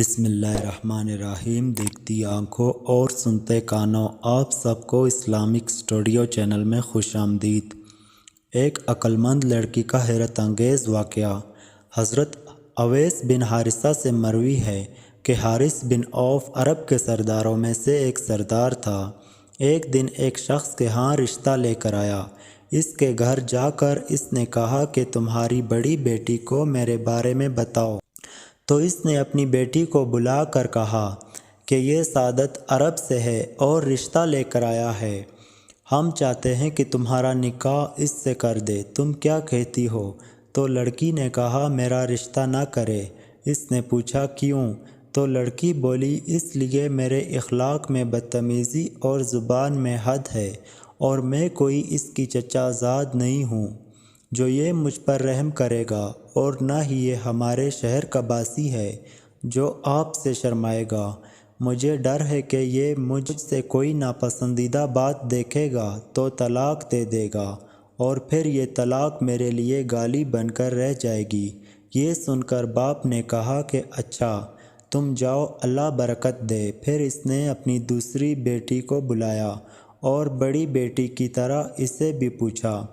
بسم اللہ الرحمن الرحیم۔ دیکھتی آنکھوں اور سنتے کانوں، آپ سب کو اسلامک اسٹوڈیو چینل میں خوش آمدید۔ ایک عقلمند لڑکی کا حیرت انگیز واقعہ حضرت اویس بن حارثہ سے مروی ہے کہ حارث بن عوف عرب کے سرداروں میں سے ایک سردار تھا۔ ایک دن ایک شخص کے ہاں رشتہ لے کر آیا۔ اس کے گھر جا کر اس نے کہا کہ تمہاری بڑی بیٹی کو میرے بارے میں بتاؤ۔ تو اس نے اپنی بیٹی کو بلا کر کہا کہ یہ سعادت عرب سے ہے اور رشتہ لے کر آیا ہے۔ ہم چاہتے ہیں کہ تمہارا نکاح اس سے کر دے، تم کیا کہتی ہو؟ تو لڑکی نے کہا میرا رشتہ نہ کرے۔ اس نے پوچھا کیوں؟ تو لڑکی بولی اس لیے میرے اخلاق میں بدتمیزی اور زبان میں حد ہے، اور میں کوئی اس کی چچا زاد نہیں ہوں جو یہ مجھ پر رحم کرے گا، اور نہ ہی یہ ہمارے شہر کا باسی ہے جو آپ سے شرمائے گا۔ مجھے ڈر ہے کہ یہ مجھ سے کوئی ناپسندیدہ بات دیکھے گا تو طلاق دے دے گا، اور پھر یہ طلاق میرے لیے گالی بن کر رہ جائے گی۔ یہ سن کر باپ نے کہا کہ اچھا، تم جاؤ، اللہ برکت دے۔ پھر اس نے اپنی دوسری بیٹی کو بلایا اور بڑی بیٹی کی طرح اسے بھی پوچھا۔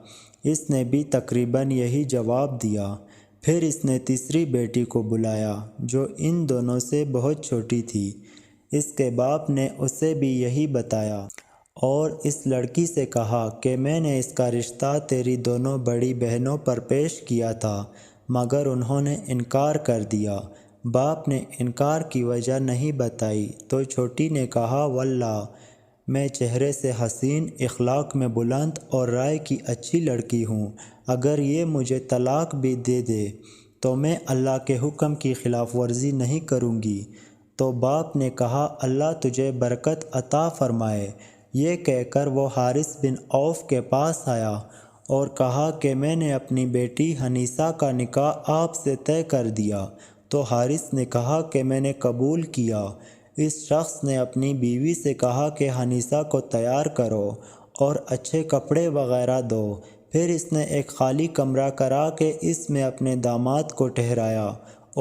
اس نے بھی تقریباً یہی جواب دیا۔ پھر اس نے تیسری بیٹی کو بلایا جو ان دونوں سے بہت چھوٹی تھی۔ اس کے باپ نے اسے بھی یہی بتایا اور اس لڑکی سے کہا کہ میں نے اس کا رشتہ تیری دونوں بڑی بہنوں پر پیش کیا تھا، مگر انہوں نے انکار کر دیا۔ باپ نے انکار کی وجہ نہیں بتائی تو چھوٹی نے کہا واللہ، میں چہرے سے حسین، اخلاق میں بلند اور رائے کی اچھی لڑکی ہوں، اگر یہ مجھے طلاق بھی دے دے تو میں اللہ کے حکم کی خلاف ورزی نہیں کروں گی۔ تو باپ نے کہا اللہ تجھے برکت عطا فرمائے۔ یہ کہہ کر وہ حارث بن عوف کے پاس آیا اور کہا کہ میں نے اپنی بیٹی حنیسہ کا نکاح آپ سے طے کر دیا۔ تو حارث نے کہا کہ میں نے قبول کیا۔ اس شخص نے اپنی بیوی سے کہا کہ حنیسہ کو تیار کرو اور اچھے کپڑے وغیرہ دو۔ پھر اس نے ایک خالی کمرہ کرا کے اس میں اپنے داماد کو ٹھہرایا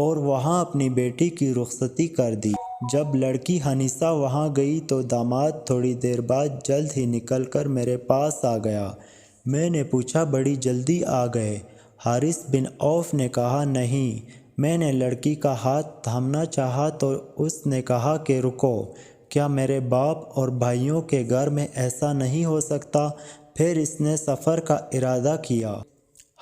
اور وہاں اپنی بیٹی کی رخصتی کر دی۔ جب لڑکی حنیسہ وہاں گئی تو داماد تھوڑی دیر بعد جلد ہی نکل کر میرے پاس آ گیا۔ میں نے پوچھا بڑی جلدی آ گئے؟ حارث بن عوف نے کہا نہیں۔ میں نے لڑکی کا ہاتھ تھامنا چاہا تو اس نے کہا کہ رکو، کیا میرے باپ اور بھائیوں کے گھر میں ایسا نہیں ہو سکتا؟ پھر اس نے سفر کا ارادہ کیا۔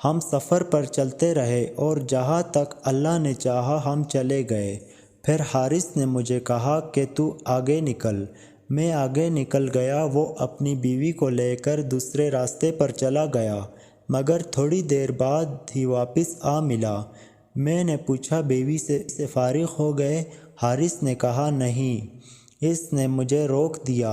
ہم سفر پر چلتے رہے اور جہاں تک اللہ نے چاہا ہم چلے گئے۔ پھر حارث نے مجھے کہا کہ تو آگے نکل۔ میں آگے نکل گیا۔ وہ اپنی بیوی کو لے کر دوسرے راستے پر چلا گیا، مگر تھوڑی دیر بعد ہی واپس آ ملا۔ میں نے پوچھا بیوی سے فارغ ہو گئے؟ حارث نے کہا نہیں۔ اس نے مجھے روک دیا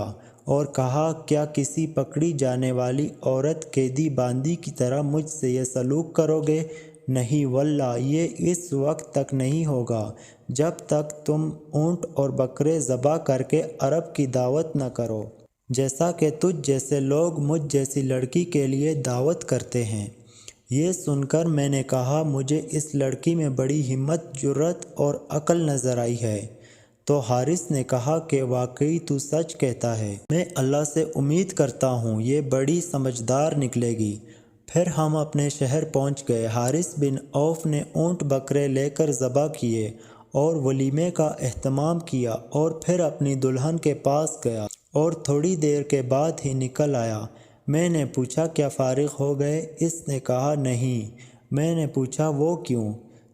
اور کہا کیا کسی پکڑی جانے والی عورت قیدی باندی کی طرح مجھ سے یہ سلوک کرو گے؟ نہیں واللہ، یہ اس وقت تک نہیں ہوگا جب تک تم اونٹ اور بکرے ذبح کر کے عرب کی دعوت نہ کرو، جیسا کہ تجھ جیسے لوگ مجھ جیسی لڑکی کے لیے دعوت کرتے ہیں۔ یہ سن کر میں نے کہا مجھے اس لڑکی میں بڑی ہمت، جرأت اور عقل نظر آئی ہے۔ تو حارث نے کہا کہ واقعی تو سچ کہتا ہے، میں اللہ سے امید کرتا ہوں یہ بڑی سمجھدار نکلے گی۔ پھر ہم اپنے شہر پہنچ گئے۔ حارث بن عوف نے اونٹ بکرے لے کر ذبح کیے اور ولیمے کا اہتمام کیا، اور پھر اپنی دلہن کے پاس گیا اور تھوڑی دیر کے بعد ہی نکل آیا۔ میں نے پوچھا کیا فارغ ہو گئے؟ اس نے کہا نہیں۔ میں نے پوچھا وہ کیوں؟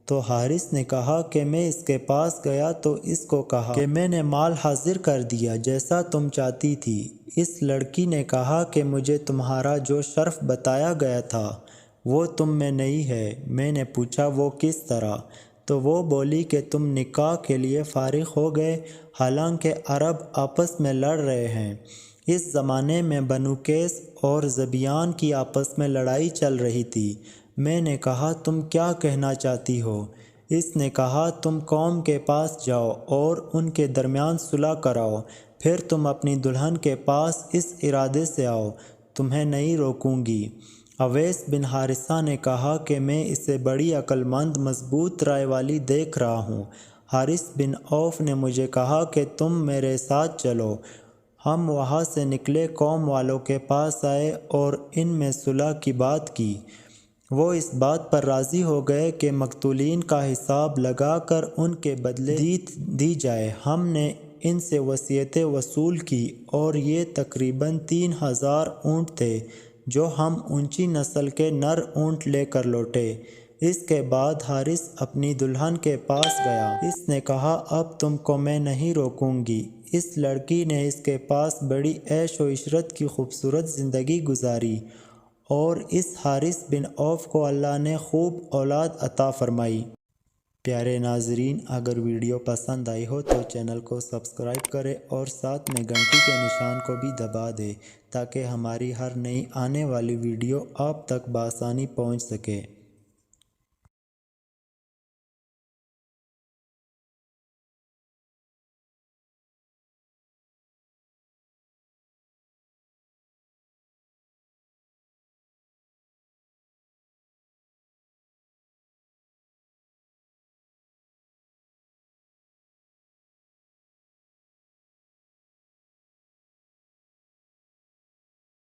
تو حارث نے کہا کہ میں اس کے پاس گیا تو اس کو کہا کہ میں نے مال حاضر کر دیا جیسا تم چاہتی تھی۔ اس لڑکی نے کہا کہ مجھے تمہارا جو شرف بتایا گیا تھا وہ تم میں نہیں ہے۔ میں نے پوچھا وہ کس طرح؟ تو وہ بولی کہ تم نکاح کے لیے فارغ ہو گئے، حالانکہ عرب آپس میں لڑ رہے ہیں۔ اس زمانے میں بنو قیس اور ذبیان کی آپس میں لڑائی چل رہی تھی۔ میں نے کہا تم کیا کہنا چاہتی ہو؟ اس نے کہا تم قوم کے پاس جاؤ اور ان کے درمیان صلح کراؤ، پھر تم اپنی دلہن کے پاس اس ارادے سے آؤ، تمہیں نہیں روکوں گی۔ اویس بن حارثہ نے کہا کہ میں اسے بڑی عقل مند، مضبوط رائے والی دیکھ رہا ہوں، حارث بن عوف نے مجھے کہا کہ تم میرے ساتھ چلو۔ ہم وہاں سے نکلے، قوم والوں کے پاس آئے اور ان میں صلح کی بات کی۔ وہ اس بات پر راضی ہو گئے کہ مقتولین کا حساب لگا کر ان کے بدلے دی جائے۔ ہم نے ان سے وصیتیں وصول کی اور یہ تقریباً 3000 اونٹ تھے جو ہم اونچی نسل کے نر اونٹ لے کر لوٹے۔ اس کے بعد حارث اپنی دلہن کے پاس گیا۔ اس نے کہا اب تم کو میں نہیں روکوں گی۔ اس لڑکی نے اس کے پاس بڑی عیش و عشرت کی خوبصورت زندگی گزاری اور اس حارث بن عوف کو اللہ نے خوب اولاد عطا فرمائی۔ پیارے ناظرین، اگر ویڈیو پسند آئی ہو تو چینل کو سبسکرائب کریں اور ساتھ میں گھنٹی کے نشان کو بھی دبا دیں تاکہ ہماری ہر نئی آنے والی ویڈیو آپ تک بآسانی پہنچ سکے۔